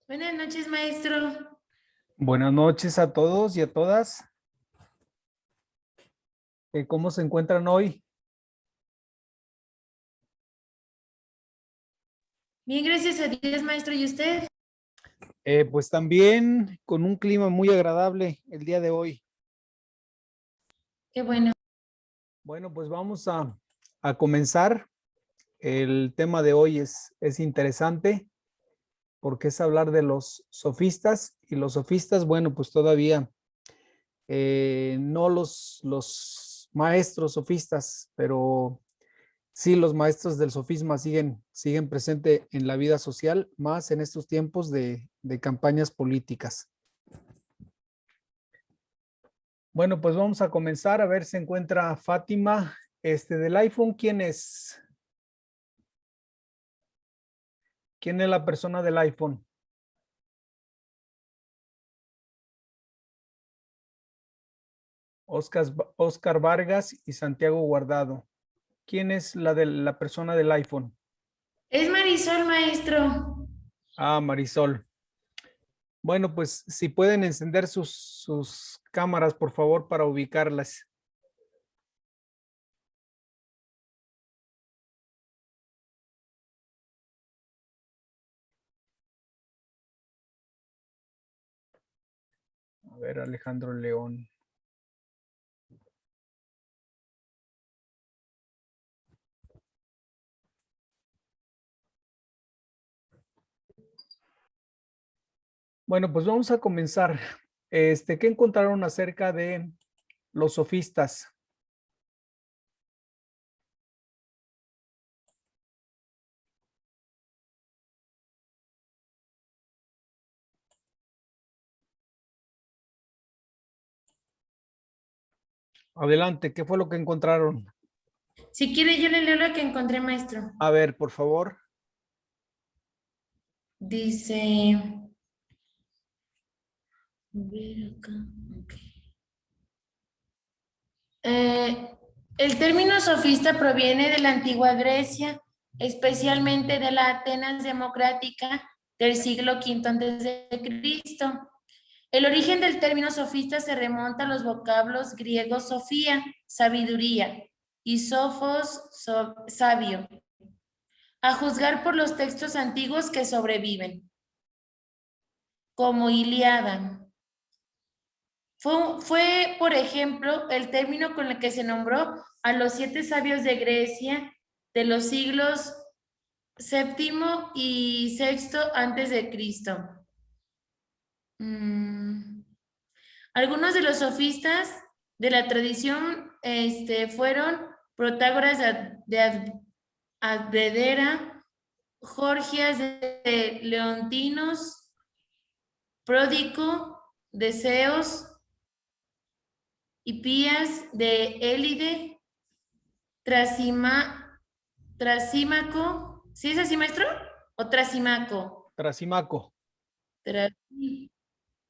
Buenas noches, maestro. Buenas noches a todos y a todas. ¿Cómo se encuentran hoy? Bien, gracias a Dios, maestro. ¿Y usted? Pues también con un clima muy agradable el día de hoy. Qué bueno. Bueno, pues vamos a comenzar. El tema de hoy es interesante porque es hablar de los sofistas y los sofistas, bueno, pues todavía no los maestros sofistas, pero sí, los maestros del sofisma siguen presente en la vida social, más en estos tiempos de campañas políticas. Bueno, pues vamos a comenzar a ver si se encuentra Fátima. Del iPhone, ¿quién es? ¿Quién es la persona del iPhone? Oscar Vargas y Santiago Guardado. ¿Quién es la persona del iPhone? Es Marisol, maestro. Ah, Marisol. Bueno, pues si pueden encender sus cámaras, por favor, para ubicarlas. A ver, Alejandro León. Bueno, pues vamos a comenzar. ¿Qué encontraron acerca de los sofistas? Adelante, ¿qué fue lo que encontraron? Si quiere, yo le leo lo que encontré, maestro. A ver, por favor. Dice. A ver acá. Ok. El término sofista proviene de la antigua Grecia, especialmente de la Atenas democrática del siglo V antes de Cristo. El origen del término sofista se remonta a los vocablos griegos sofía, sabiduría, y sofos, sabio, a juzgar por los textos antiguos que sobreviven, como Ilíada. Por ejemplo, el término con el que se nombró a los 7 sabios de Grecia de los siglos séptimo y sexto antes de Cristo. Algunos de los sofistas de la tradición fueron Protágoras de Abdera, Gorgias de Leontinos, Pródico de Zeos, Hipías de Élide, Trasímaco. ¿Sí es así, maestro? ¿O Trasimaco? Trasimaco.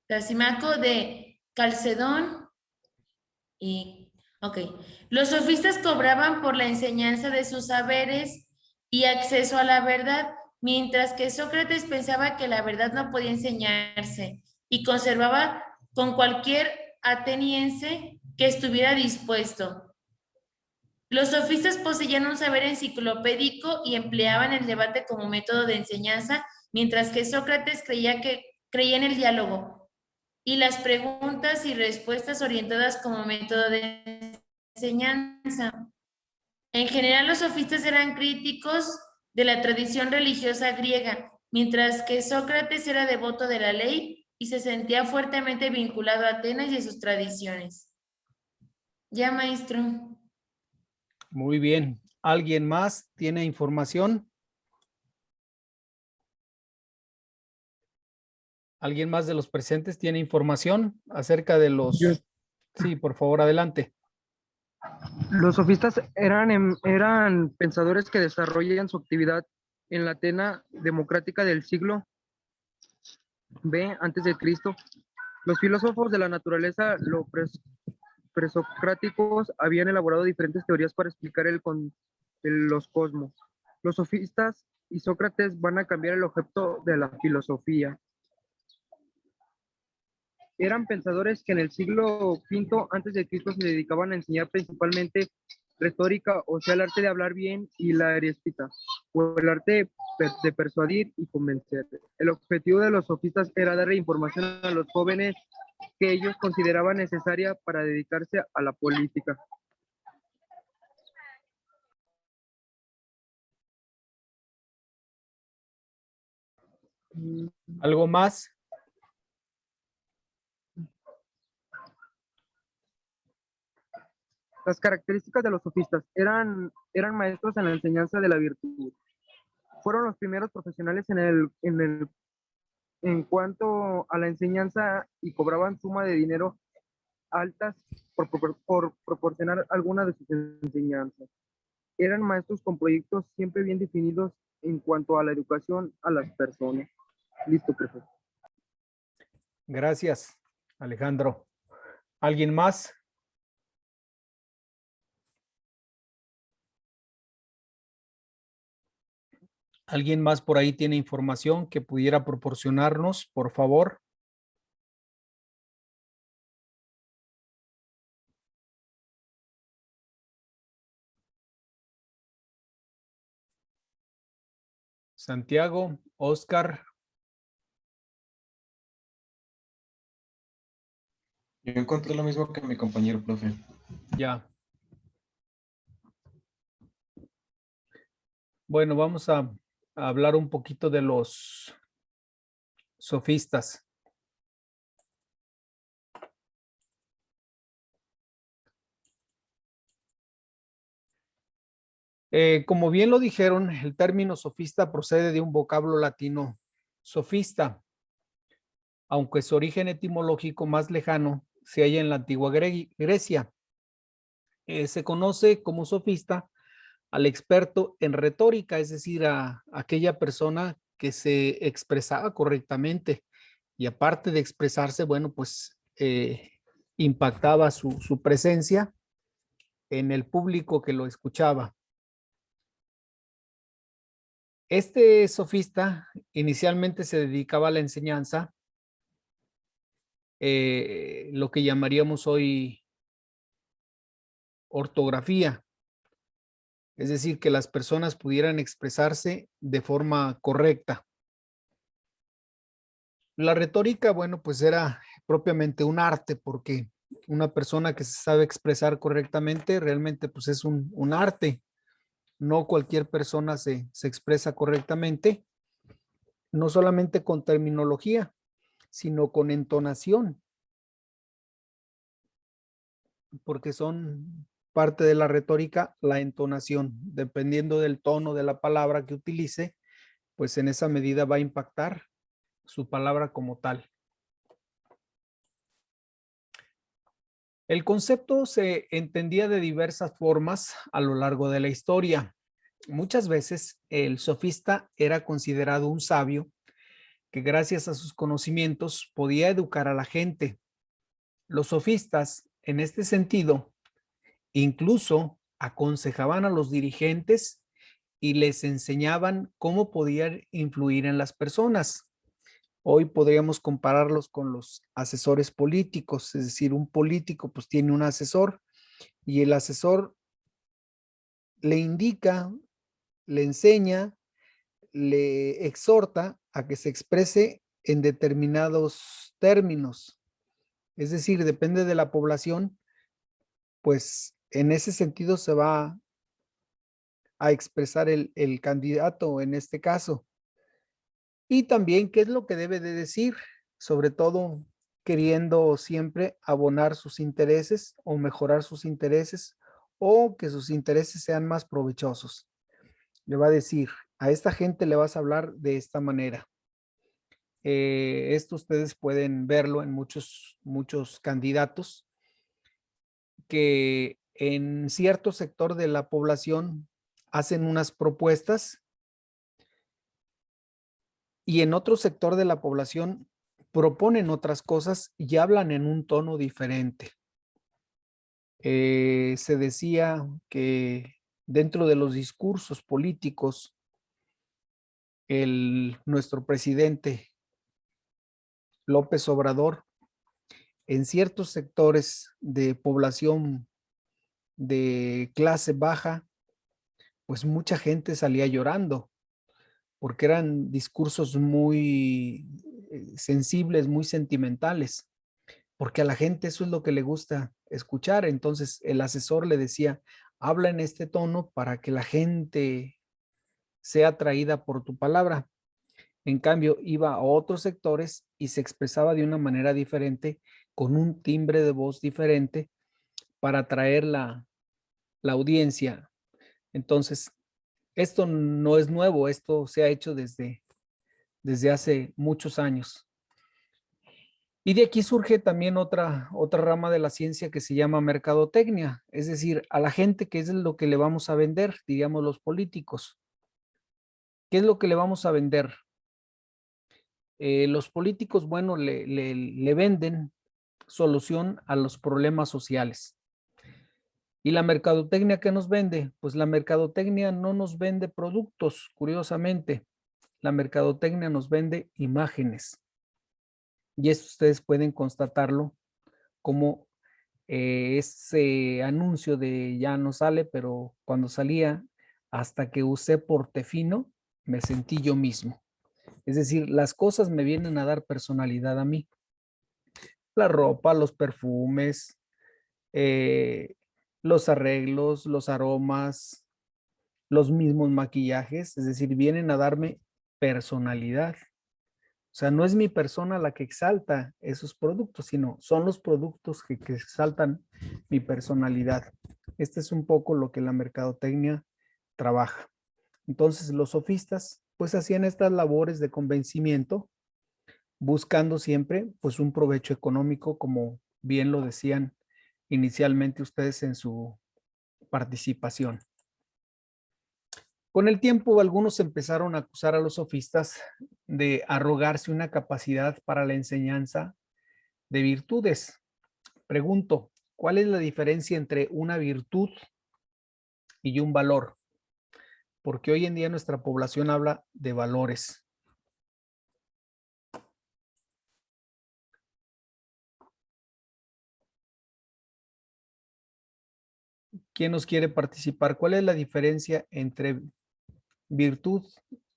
Trasimaco de Calcedón y... Ok. Los sofistas cobraban por la enseñanza de sus saberes y acceso a la verdad, mientras que Sócrates pensaba que la verdad no podía enseñarse y conservaba con cualquier ateniense que estuviera dispuesto. Los sofistas poseían un saber enciclopédico y empleaban el debate como método de enseñanza, mientras que Sócrates creía en el diálogo y las preguntas y respuestas orientadas como método de enseñanza. En general, los sofistas eran críticos de la tradición religiosa griega, mientras que Sócrates era devoto de la ley y se sentía fuertemente vinculado a Atenas y a sus tradiciones. Ya, maestro. Muy bien. ¿Alguien más tiene información? ¿Alguien más de los presentes tiene información acerca de Yo- los... Sí, por favor, adelante. Los sofistas eran pensadores que desarrollan su actividad en la Atena democrática del siglo B antes de Cristo. Los filósofos de la naturaleza, presocráticos, habían elaborado diferentes teorías para explicar los cosmos. Los sofistas y Sócrates van a cambiar el objeto de la filosofía. Eran pensadores que en el siglo V antes de Cristo se dedicaban a enseñar principalmente retórica, o sea, el arte de hablar bien, y la aritmética, o el arte de persuadir y convencer. El objetivo de los sofistas era darle información a los jóvenes que ellos consideraban necesaria para dedicarse a la política. ¿Algo más? Las características de los sofistas eran maestros en la enseñanza de la virtud. Fueron los primeros profesionales en cuanto a la enseñanza y cobraban suma de dinero altas por proporcionar alguna de sus enseñanzas. Eran maestros con proyectos siempre bien definidos en cuanto a la educación a las personas. Listo, profe. Gracias, Alejandro. ¿Alguien más? ¿Alguien más por ahí tiene información que pudiera proporcionarnos, por favor? Santiago, Oscar. Yo encontré lo mismo que mi compañero, profe. Ya. Bueno, vamos a hablar un poquito de los sofistas. Como bien lo dijeron, el término sofista procede de un vocablo latino, sofista, aunque su origen etimológico más lejano se halla en la antigua Grecia. Se conoce como sofista al experto en retórica, es decir, a aquella persona que se expresaba correctamente y aparte de expresarse, bueno, pues impactaba su presencia en el público que lo escuchaba. Este sofista inicialmente se dedicaba a la enseñanza, lo que llamaríamos hoy ortografía, es decir, que las personas pudieran expresarse de forma correcta. La retórica, bueno, pues era propiamente un arte, porque una persona que se sabe expresar correctamente realmente pues es un arte. No cualquier persona se expresa correctamente, no solamente con terminología, sino con entonación, porque son parte de la retórica la entonación. Dependiendo del tono de la palabra que utilice, pues en esa medida va a impactar su palabra como tal. El concepto se entendía de diversas formas a lo largo de la historia. Muchas veces el sofista era considerado un sabio que gracias a sus conocimientos podía educar a la gente. Los sofistas, en este sentido, incluso aconsejaban a los dirigentes y les enseñaban cómo podían influir en las personas. Hoy podríamos compararlos con los asesores políticos, es decir, un político pues tiene un asesor y el asesor le indica, le enseña, le exhorta a que se exprese en determinados términos. Es decir, depende de la población, pues en ese sentido se va a expresar el candidato en este caso. Y también qué es lo que debe de decir, sobre todo queriendo siempre abonar sus intereses o mejorar sus intereses o que sus intereses sean más provechosos. Le va a decir, a esta gente le vas a hablar de esta manera. Esto ustedes pueden verlo en muchos candidatos que en cierto sector de la población hacen unas propuestas y en otro sector de la población proponen otras cosas y hablan en un tono diferente. Se decía que dentro de los discursos políticos, nuestro presidente López Obrador en ciertos sectores de población de clase baja, pues mucha gente salía llorando, porque eran discursos muy sensibles, muy sentimentales, porque a la gente eso es lo que le gusta escuchar. Entonces el asesor le decía, habla en este tono para que la gente sea atraída por tu palabra. En cambio, iba a otros sectores y se expresaba de una manera diferente, con un timbre de voz diferente para atraer la audiencia. Entonces, esto no es nuevo, esto se ha hecho desde hace muchos años. Y de aquí surge también otra rama de la ciencia que se llama mercadotecnia, es decir, a la gente qué es lo que le vamos a vender, diríamos los políticos. ¿Qué es lo que le vamos a vender? Los políticos, bueno, le venden solución a los problemas sociales. ¿Y la mercadotecnia qué nos vende? Pues la mercadotecnia no nos vende productos, curiosamente. La mercadotecnia nos vende imágenes. Y eso ustedes pueden constatarlo como ese anuncio de ya no sale, pero cuando salía, hasta que usé Portefino, me sentí yo mismo. Es decir, las cosas me vienen a dar personalidad a mí. La ropa, los perfumes, eh, los arreglos, los aromas, los mismos maquillajes, es decir, vienen a darme personalidad. O sea, no es mi persona la que exalta esos productos, sino son los productos que exaltan mi personalidad. Este es un poco lo que la mercadotecnia trabaja. Entonces, los sofistas pues hacían estas labores de convencimiento, buscando siempre pues un provecho económico, como bien lo decían inicialmente ustedes en su participación. Con el tiempo, algunos empezaron a acusar a los sofistas de arrogarse una capacidad para la enseñanza de virtudes. Pregunto, ¿cuál es la diferencia entre una virtud y un valor? Porque hoy en día nuestra población habla de valores. ¿Quién nos quiere participar? ¿Cuál es la diferencia entre virtud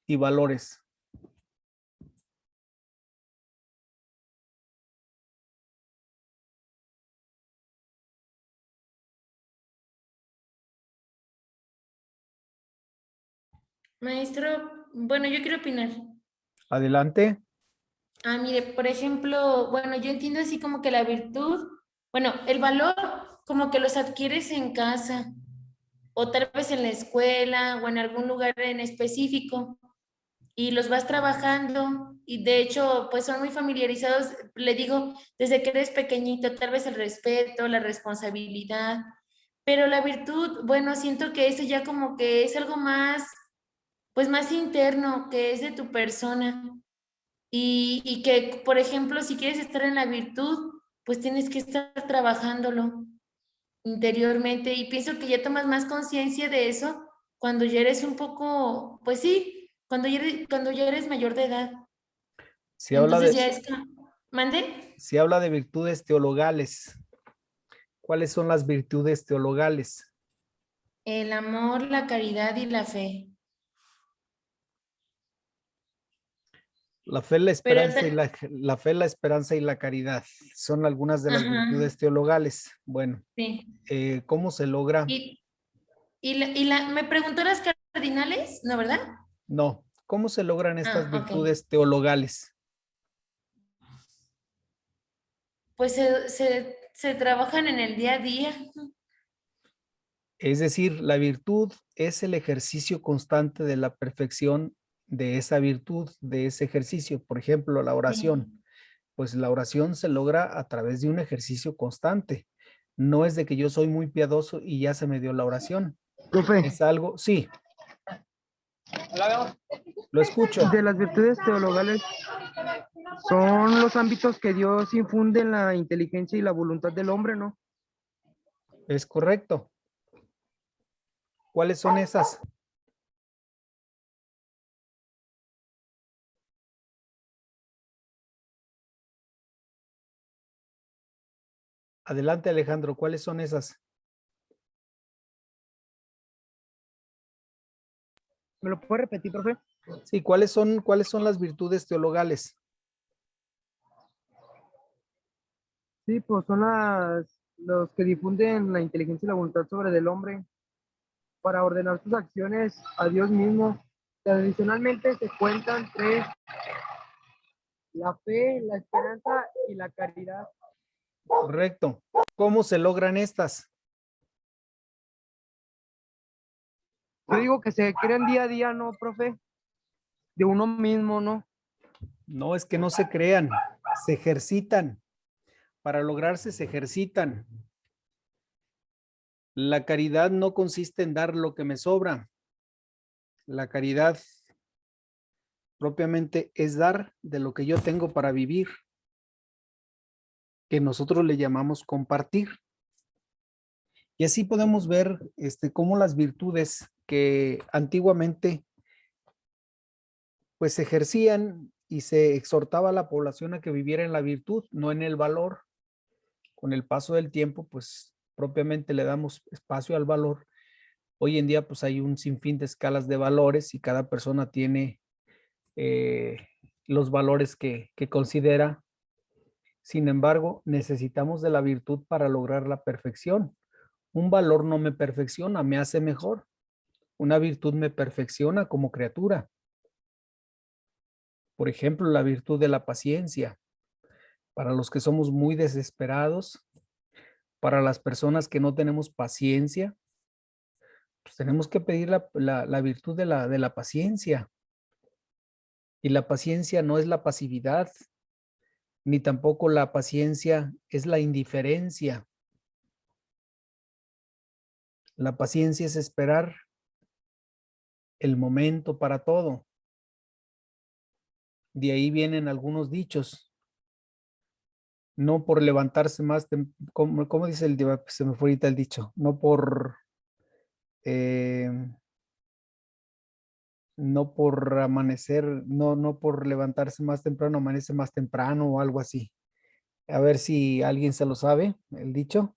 y valores? Maestro, bueno, yo quiero opinar. Adelante. Mire, por ejemplo, bueno, yo entiendo así como que la virtud, bueno, el valor como que los adquieres en casa o tal vez en la escuela o en algún lugar en específico y los vas trabajando y de hecho pues son muy familiarizados, le digo, desde que eres pequeñito, tal vez el respeto, la responsabilidad, pero la virtud, bueno, siento que eso ya como que es algo más, pues más interno, que es de tu persona. Y que, por ejemplo, si quieres estar en la virtud, pues tienes que estar trabajándolo interiormente. Y pienso que ya tomas más conciencia de eso cuando ya eres un poco, pues sí, cuando ya eres mayor de edad. Se habla Entonces de, ya es, ¿mande? se habla de virtudes teologales. ¿Cuáles son las virtudes teologales? El amor, la caridad y la fe. La fe, la Pero, esperanza y la fe, la esperanza y la caridad son algunas de las ajá, virtudes teologales. Bueno, sí. ¿cómo se logra? Y, ¿me preguntó las cardinales? ¿No, verdad? No, ¿cómo se logran estas Ok. virtudes teologales? Pues se trabajan en el día a día. Es decir, la virtud es el ejercicio constante de la perfección de esa virtud, de ese ejercicio. Por ejemplo, la oración. Sí. Pues la oración se logra a través de un ejercicio constante. No es de que yo soy muy piadoso y ya se me dio la oración. Profe, Es algo, sí, lo escucho. de las virtudes teologales son los ámbitos que Dios infunde en la inteligencia y la voluntad del hombre, ¿no? Es correcto. ¿Cuáles son esas? Adelante, Alejandro, ¿cuáles son esas? ¿Me lo puede repetir, profe? Sí, cuáles son las virtudes teologales? Sí, pues son los que difunden la inteligencia y la voluntad sobre el hombre para ordenar sus acciones a Dios mismo. Tradicionalmente se cuentan tres: la fe, la esperanza y la caridad. Correcto. ¿Cómo se logran estas? Yo digo que se crean día a día, ¿no, profe? De uno mismo, ¿no? No es que no se crean, se ejercitan. Para lograrse se ejercitan. La caridad no consiste en dar lo que me sobra. La caridad propiamente es dar de lo que yo tengo para vivir, que nosotros le llamamos compartir. Y así podemos ver cómo las virtudes que antiguamente pues se ejercían y se exhortaba a la población a que viviera en la virtud, no en el valor. Con el paso del tiempo, pues propiamente le damos espacio al valor. Hoy en día, pues hay un sinfín de escalas de valores y cada persona tiene los valores que considera. Sin embargo, necesitamos de la virtud para lograr la perfección. Un valor no me perfecciona, me hace mejor. Una virtud me perfecciona como criatura. Por ejemplo, la virtud de la paciencia. Para los que somos muy desesperados, para las personas que no tenemos paciencia, pues tenemos que pedir la virtud de la paciencia. Y la paciencia no es la pasividad, ni tampoco la paciencia es la indiferencia. La paciencia es esperar el momento para todo. De ahí vienen algunos dichos. No por levantarse más, ¿cómo dice el dicho? Se me fue ahorita el dicho. Eh, no por amanecer, no por levantarse más temprano, amanece más temprano o algo así. A ver si alguien se lo sabe, el dicho.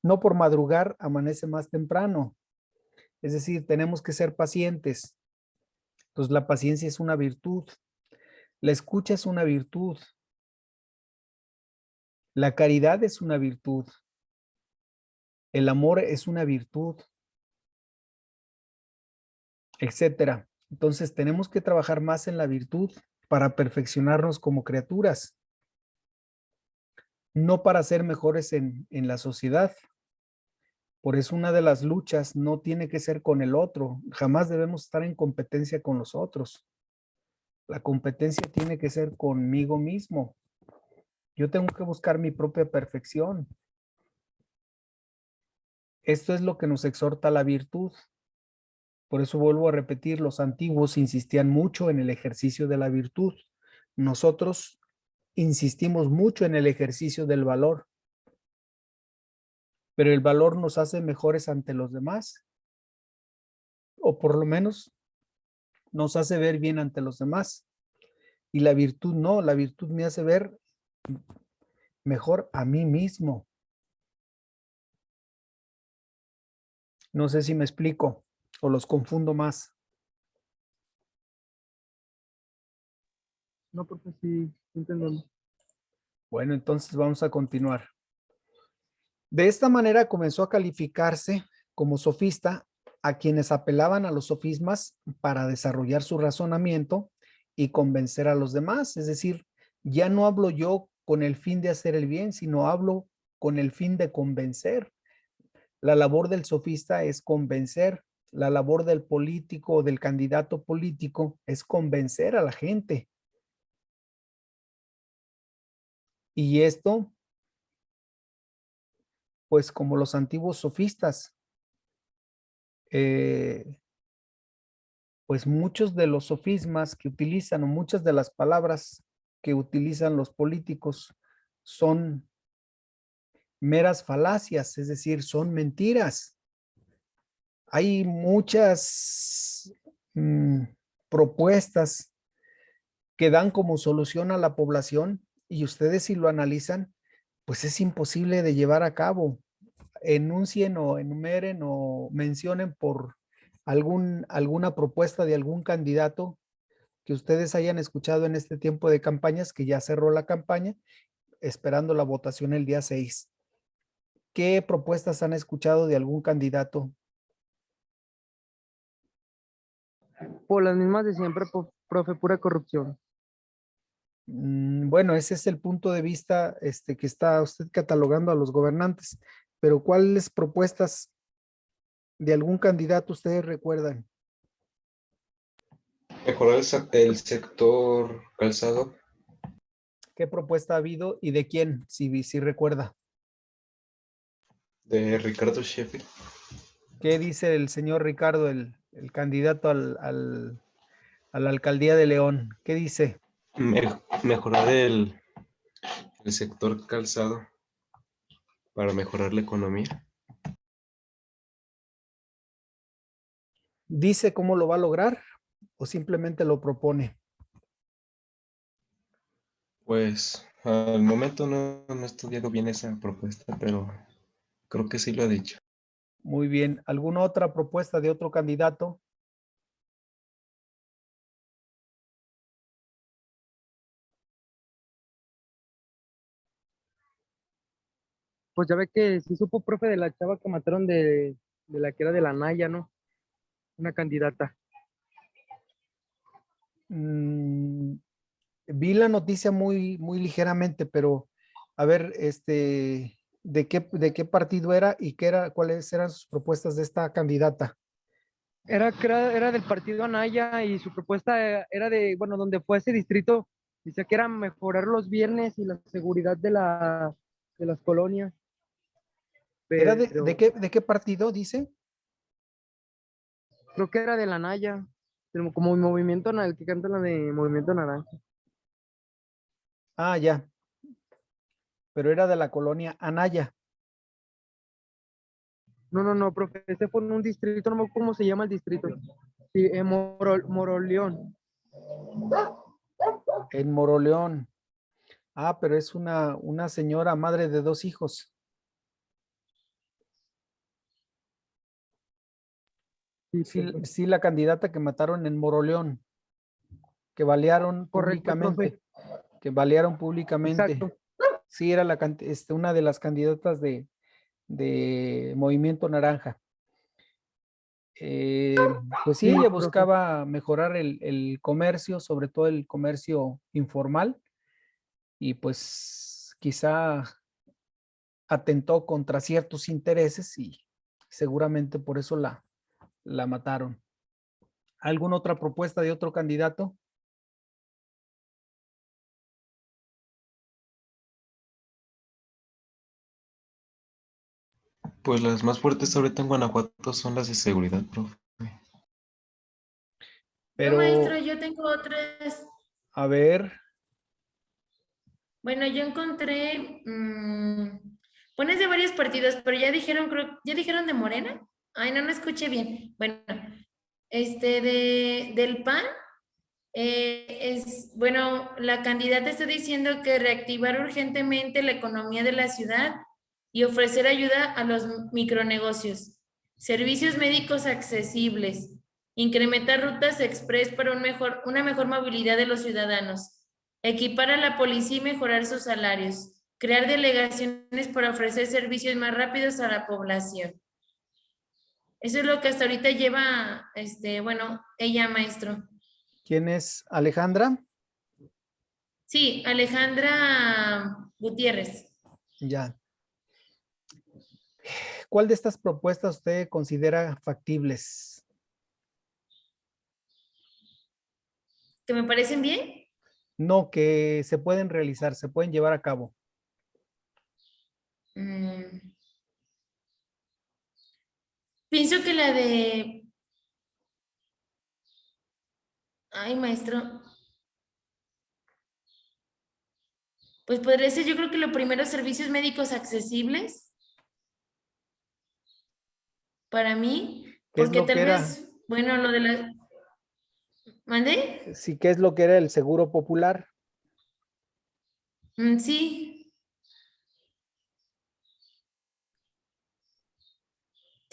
No por madrugar, amanece más temprano. Es decir, tenemos que ser pacientes. Entonces, la paciencia es una virtud. La escucha es una virtud. La caridad es una virtud. El amor es una virtud, etcétera. Entonces, tenemos que trabajar más en la virtud para perfeccionarnos como criaturas, no para ser mejores en la sociedad. Por eso una de las luchas no tiene que ser con el otro. Jamás debemos estar en competencia con los otros. La competencia tiene que ser conmigo mismo. Yo tengo que buscar mi propia perfección. Esto es lo que nos exhorta la virtud. Por eso vuelvo a repetir, los antiguos insistían mucho en el ejercicio de la virtud. Nosotros insistimos mucho en el ejercicio del valor, pero el valor nos hace mejores ante los demás, o por lo menos nos hace ver bien ante los demás. Y la virtud no, la virtud me hace ver mejor a mí mismo. No sé si me explico o los confundo más. No, porque sí, entiendo. Bueno, entonces vamos a continuar. De esta manera comenzó a calificarse como sofista a quienes apelaban a los sofismas para desarrollar su razonamiento y convencer a los demás. Es decir, ya no hablo yo con el fin de hacer el bien, sino hablo con el fin de convencer. La labor del sofista es convencer. La labor del político o del candidato político es convencer a la gente. Y esto, pues como los antiguos sofistas, pues muchos de los sofismas que utilizan o muchas de las palabras que utilizan los políticos son meras falacias, es decir, son mentiras. Hay muchas propuestas que dan como solución a la población y ustedes si lo analizan, pues es imposible de llevar a cabo. Enuncien o enumeren o mencionen por alguna propuesta de algún candidato que ustedes hayan escuchado en este tiempo de campañas, que ya cerró la campaña, esperando la votación el día 6. ¿Qué propuestas han escuchado de algún candidato? Por las mismas de siempre, profe, pura corrupción. Bueno, ese es el punto de vista que está usted catalogando a los gobernantes, pero ¿cuáles propuestas de algún candidato ustedes recuerdan? Mejorar el sector calzado ¿Qué propuesta ha habido y de quién, si recuerda? de Ricardo Sheffield. ¿Qué dice el señor Ricardo, el candidato a la alcaldía de León? ¿Qué dice? Mejorar el sector calzado para mejorar la economía. ¿Dice cómo lo va a lograr o simplemente lo propone? Pues al momento no he estudiado bien esa propuesta, pero creo que sí lo ha dicho. Muy bien. ¿Alguna otra propuesta de otro candidato? Pues ya ve que sí supo, profe, de la chava que mataron de la que era de la Naya, ¿no? Una candidata. Mm, vi la noticia muy ligeramente, pero a ver, ¿de qué partido era y cuáles eran sus propuestas de esta candidata? Era del partido Anaya y su propuesta era de, bueno, donde fue ese distrito, decía que era mejorar los viernes y la seguridad de las colonias, ¿Era de pero qué partido, dice? creo que era de la Naya, como el movimiento, el que canta la de Movimiento Naranja. Ah, ya, pero era de la colonia Anaya, No, profe, ese fue en un distrito, no me acuerdo cómo se llama el distrito. Sí, Moroleón. en Moroleón. Ah, pero es una señora madre de 2 hijos. Sí, Sí, profe. sí, la candidata que mataron en Moroleón, que balearon Correcto, profe. públicamente, que balearon públicamente. Exacto. Sí, era una de las candidatas de Movimiento Naranja. Pues sí, Sí, ella profe. buscaba mejorar el comercio, sobre todo el comercio informal, y pues quizá atentó contra ciertos intereses y seguramente por eso la mataron. ¿Alguna otra propuesta de otro candidato? Pues las más fuertes ahorita en Guanajuato son las de seguridad, profe. Yo, maestro, Pero, yo tengo otras. a ver, Bueno, yo encontré, pones de varios partidos, pero ya dijeron, ya dijeron de Morena. Ay, no escuché bien. Bueno, del PAN, bueno, la candidata está diciendo que reactivar urgentemente la economía de la ciudad y ofrecer ayuda a los micronegocios, servicios médicos accesibles, incrementar rutas express para una mejor movilidad de los ciudadanos, equipar a la policía y mejorar sus salarios, crear delegaciones para ofrecer servicios más rápidos a la población. Eso es lo que hasta ahorita lleva, bueno, ella, maestro. ¿quién es Alejandra? Sí, Alejandra Gutiérrez. Ya. ¿Cuál de estas propuestas usted considera factibles? ¿Que me parecen bien? No, que se pueden realizar, se pueden llevar a cabo. Mm, pienso que la de... Ay, maestro. Pues podría ser, yo creo que lo primero, servicios médicos accesibles para mí, ¿Qué es porque lo que tal era? vez, bueno, lo de la... ¿Mande? Sí, ¿qué es lo que era el seguro popular? Sí,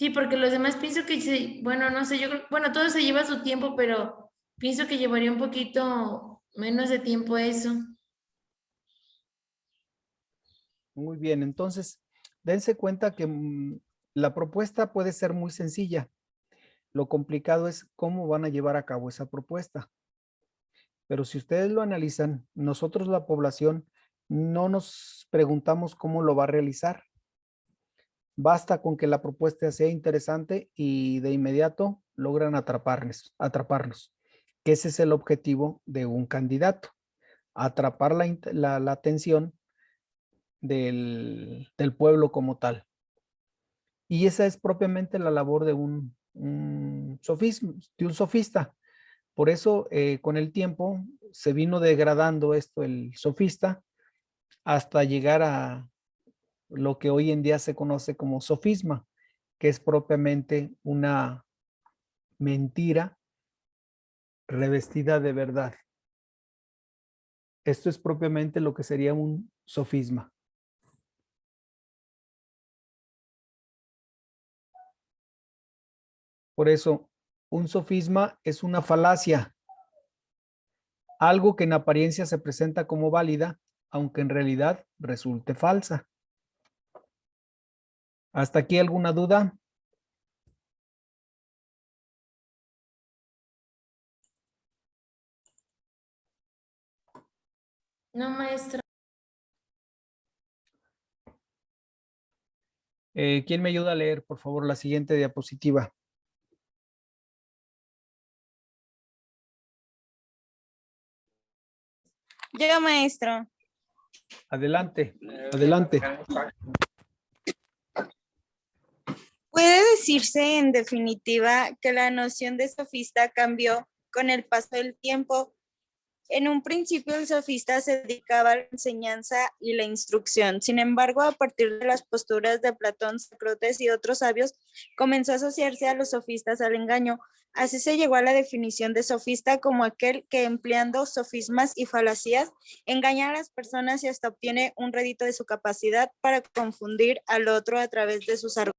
Sí, porque los demás pienso que, bueno, no sé, yo creo, bueno, todo se lleva su tiempo, pero pienso que llevaría un poquito menos de tiempo eso. Muy bien, entonces, dense cuenta que la propuesta puede ser muy sencilla. Lo complicado es cómo van a llevar a cabo esa propuesta. Pero si ustedes lo analizan, nosotros la población no nos preguntamos cómo lo va a realizar. Basta con que la propuesta sea interesante y de inmediato logran atraparnos, que ese es el objetivo de un candidato, atrapar la atención del pueblo como tal. Y esa es propiamente la labor de un sofista. Por eso, con el tiempo, se vino degradando esto, el sofista, hasta llegar a lo que hoy en día se conoce como sofisma, que es propiamente una mentira revestida de verdad. Esto es propiamente lo que sería un sofisma. Por eso, un sofisma es una falacia, algo que en apariencia se presenta como válida, aunque en realidad resulte falsa. ¿Hasta aquí alguna duda? No, maestro. ¿Quién me ayuda a leer, por favor, la siguiente diapositiva? Yo, maestro. Adelante, adelante. Puede decirse, en definitiva, que la noción de sofista cambió con el paso del tiempo. En un principio, el sofista se dedicaba a la enseñanza y la instrucción. Sin embargo, a partir de las posturas de Platón, Sócrates y otros sabios, comenzó a asociarse a los sofistas al engaño. Así se llegó a la definición de sofista como aquel que, empleando sofismas y falacias, engaña a las personas y hasta obtiene un rédito de su capacidad para confundir al otro a través de sus argumentos.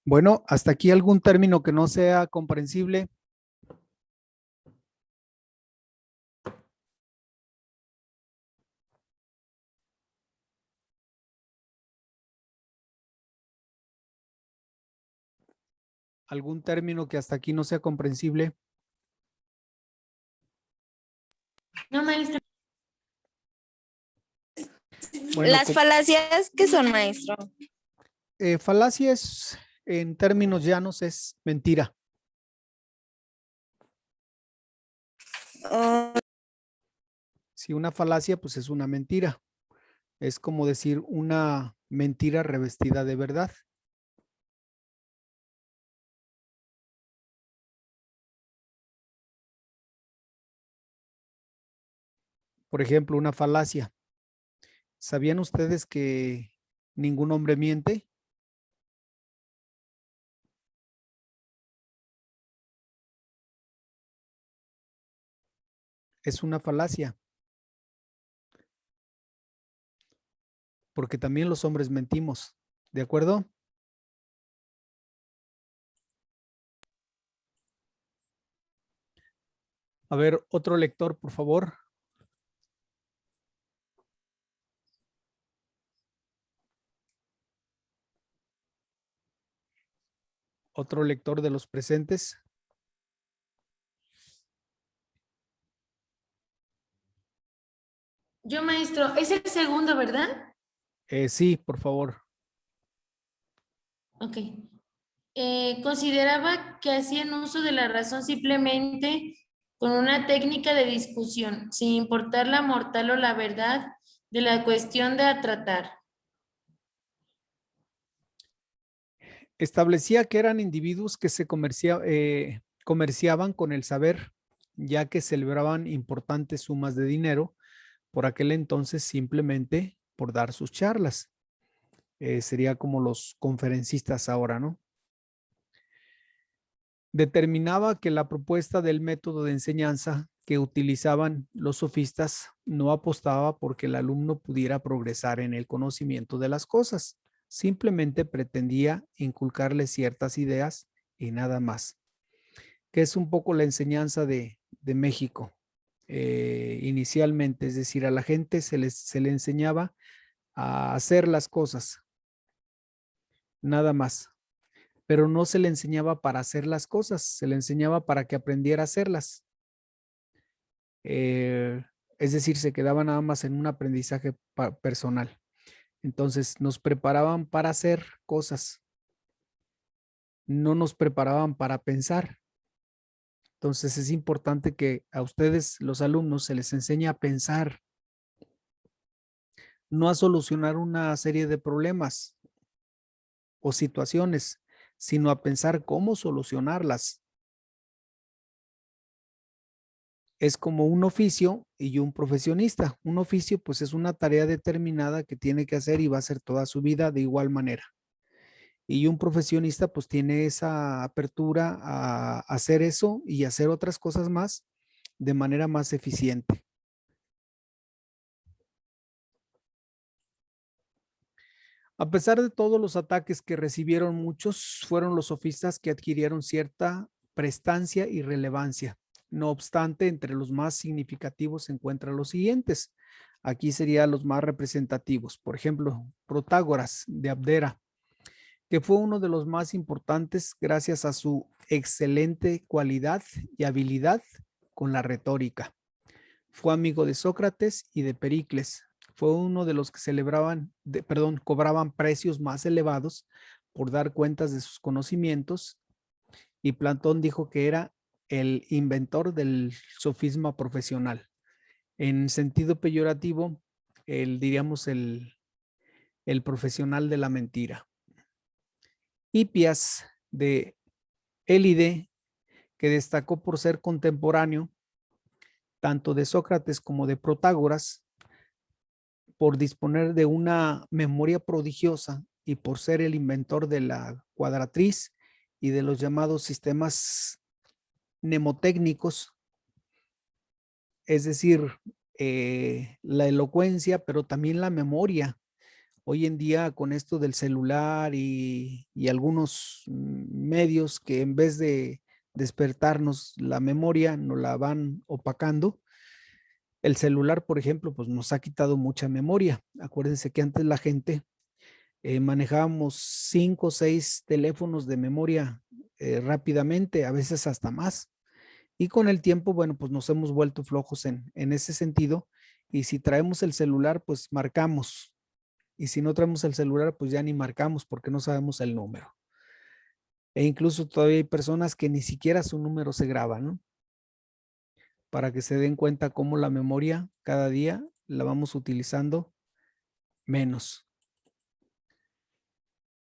Bueno, hasta aquí algún término que no sea comprensible. ¿Algún término que hasta aquí no sea comprensible? No, maestro. Bueno, Las falacias, ¿qué son, maestro? falacia es, en términos llanos, es mentira. Oh, Si una falacia, pues es una mentira. Es como decir una mentira revestida de verdad. Por ejemplo, una falacia. ¿Sabían ustedes que ningún hombre miente? Es una falacia, porque también los hombres mentimos. ¿De acuerdo? A ver, otro lector, por favor. Otro lector de los presentes. Yo, maestro, es el segundo, ¿verdad? Sí, por favor. Ok. Consideraba que hacían uso de la razón simplemente con una técnica de discusión, sin importar la mortal o la verdad de la cuestión de a tratar. Establecía que eran individuos que se comerciaban con el saber, ya que celebraban importantes sumas de dinero por aquel entonces simplemente por dar sus charlas. Sería como los conferencistas ahora, ¿no? Determinaba que la propuesta del método de enseñanza que utilizaban los sofistas no apostaba porque el alumno pudiera progresar en el conocimiento de las cosas, simplemente pretendía inculcarle ciertas ideas y nada más, que es un poco la enseñanza de México. Inicialmente, es decir, a la gente se le enseñaba a hacer las cosas, nada más, pero no se le enseñaba para hacer las cosas, se le enseñaba para que aprendiera a hacerlas. Eh, es decir, se quedaba nada más en un aprendizaje personal. Entonces nos preparaban para hacer cosas, no nos preparaban para pensar. Entonces es importante que a ustedes, los alumnos, se les enseñe a pensar, no a solucionar una serie de problemas o situaciones, sino a pensar cómo solucionarlas. Es como un oficio y un profesionista. Un oficio pues es una tarea determinada que tiene que hacer y va a hacer toda su vida de igual manera. Y un profesionista pues tiene esa apertura a hacer eso y hacer otras cosas más de manera más eficiente. A pesar de todos los ataques que recibieron muchos, fueron los sofistas que adquirieron cierta prestancia y relevancia. No obstante, entre los más significativos se encuentran los siguientes. Aquí serían los más representativos. Por ejemplo, Protágoras de Abdera, que fue uno de los más importantes gracias a su excelente cualidad y habilidad con la retórica. Fue amigo de Sócrates y de Pericles. Fue uno de los que cobraban precios más elevados por dar cuentas de sus conocimientos, y Platón dijo que era el inventor del sofisma profesional. En sentido peyorativo, diríamos el profesional de la mentira. Hipias de Élide, que destacó por ser contemporáneo tanto de Sócrates como de Protágoras, por disponer de una memoria prodigiosa y por ser el inventor de la cuadratriz y de los llamados sistemas mnemotécnicos, es decir, la elocuencia, pero también la memoria. Hoy en día con esto del celular y algunos medios que en vez de despertarnos la memoria nos la van opacando. El celular, por ejemplo, pues nos ha quitado mucha memoria. Acuérdense que antes la gente manejábamos 5 o 6 teléfonos de memoria rápidamente, a veces hasta más. Y con el tiempo, bueno, pues nos hemos vuelto flojos en ese sentido. Y si traemos el celular, pues marcamos. Y si no traemos el celular, pues ya ni marcamos porque no sabemos el número. E incluso todavía hay personas que ni siquiera su número se graba, ¿no? Para que se den cuenta cómo la memoria cada día la vamos utilizando menos.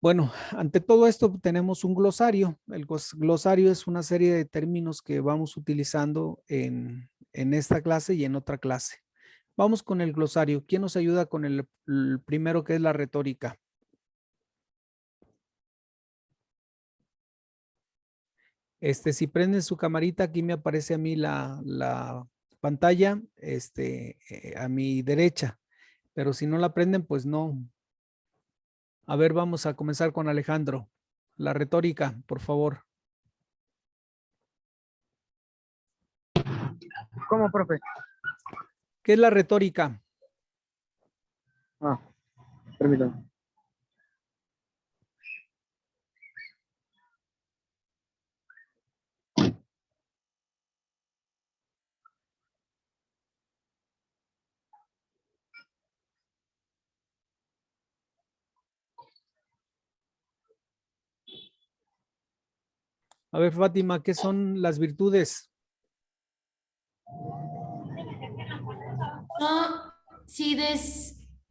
Bueno, ante todo esto tenemos un glosario. El glosario es una serie de términos que vamos utilizando en esta clase y en otra clase. Vamos con el glosario. ¿Quién nos ayuda con el primero, que es la retórica? Si prenden su camarita, aquí me aparece a mí la pantalla, a mi derecha, pero si no la prenden, pues no. A ver, vamos a comenzar con Alejandro. La retórica, por favor. ¿Cómo, profe? ¿Qué es la retórica? Ah, permítame. A ver, Fátima, ¿qué son las virtudes? No, si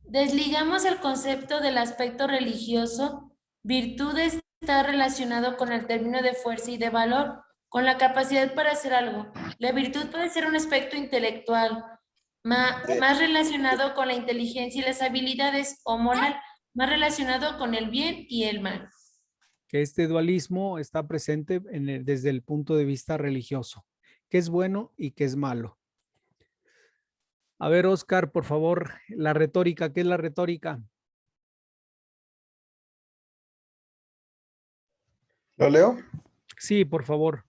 desligamos el concepto del aspecto religioso, virtud está relacionado con el término de fuerza y de valor, con la capacidad para hacer algo. La virtud puede ser un aspecto intelectual, más relacionado con la inteligencia y las habilidades, o moral, más relacionado con el bien y el mal. Que este dualismo está presente desde el punto de vista religioso. ¿Qué es bueno y qué es malo? A ver, Oscar, por favor, la retórica, ¿qué es la retórica? ¿Lo leo? Sí, por favor.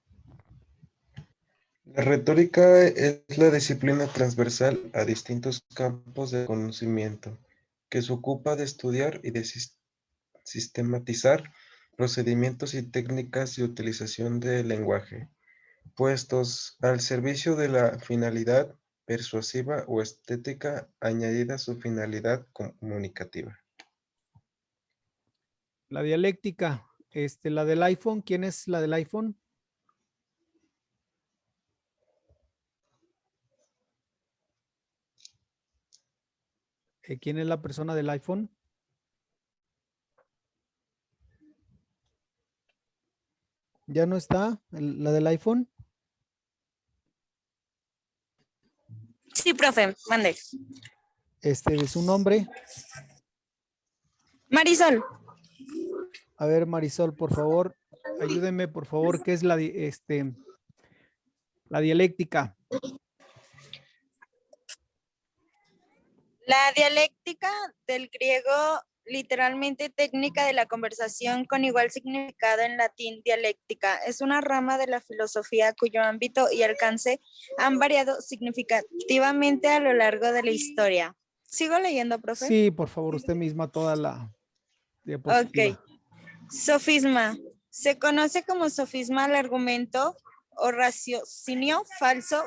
La retórica es la disciplina transversal a distintos campos de conocimiento que se ocupa de estudiar y de sistematizar procedimientos y técnicas de utilización del lenguaje, puestos al servicio de la finalidad persuasiva o estética añadida a su finalidad comunicativa. La dialéctica, la del iPhone, ¿quién es la del iPhone? ¿Quién es la persona del iPhone? ¿Ya no está la del iPhone? Sí, profe, mande. De su nombre. Marisol. A ver, Marisol, por favor, ayúdeme, por favor, ¿qué es la dialéctica? La dialéctica del griego, literalmente técnica de la conversación con igual significado en latín dialéctica, es una rama de la filosofía cuyo ámbito y alcance han variado significativamente a lo largo de la historia. ¿Sigo leyendo, profe? Sí, por favor, usted misma toda la diapositiva. Ok. Sofisma. Se conoce como sofisma al argumento o raciocinio falso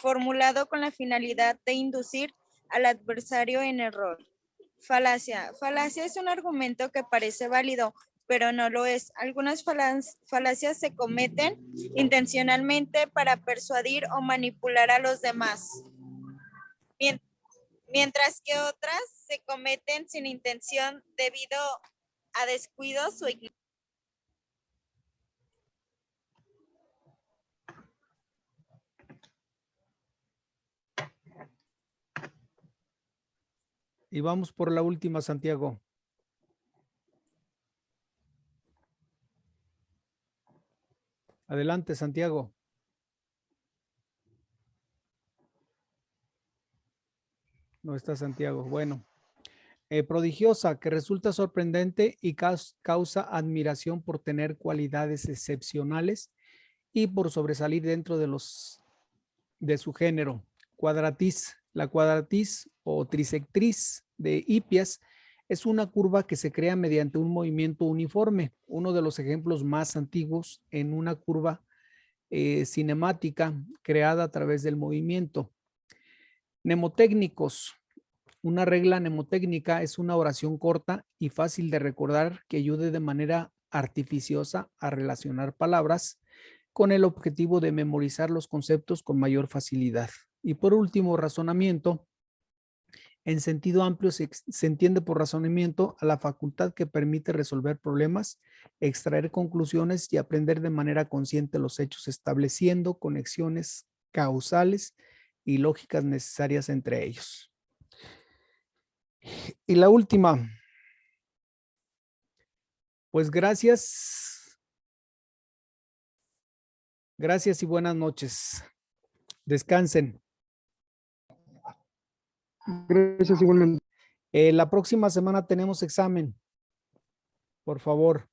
formulado con la finalidad de inducir al adversario en error. Falacia. Falacia es un argumento que parece válido, pero no lo es. Algunas falacias se cometen intencionalmente para persuadir o manipular a los demás, mientras que otras se cometen sin intención debido a descuidos o ignorancia. Y vamos por la última, Santiago. Adelante, Santiago. No está Santiago. Bueno. Prodigiosa, que resulta sorprendente y causa admiración por tener cualidades excepcionales y por sobresalir dentro de su género. Cuadratis. La cuadratis o trisectriz de Hippias es una curva que se crea mediante un movimiento uniforme, uno de los ejemplos más antiguos en una curva cinemática creada a través del movimiento. Mnemotécnicos. Una regla mnemotécnica es una oración corta y fácil de recordar que ayude de manera artificiosa a relacionar palabras con el objetivo de memorizar los conceptos con mayor facilidad. Y por último, razonamiento. En sentido amplio se entiende por razonamiento a la facultad que permite resolver problemas, extraer conclusiones y aprender de manera consciente los hechos, estableciendo conexiones causales y lógicas necesarias entre ellos. Y la última, pues gracias. Gracias y buenas noches. Descansen. Gracias igualmente. La próxima semana tenemos examen. Por favor.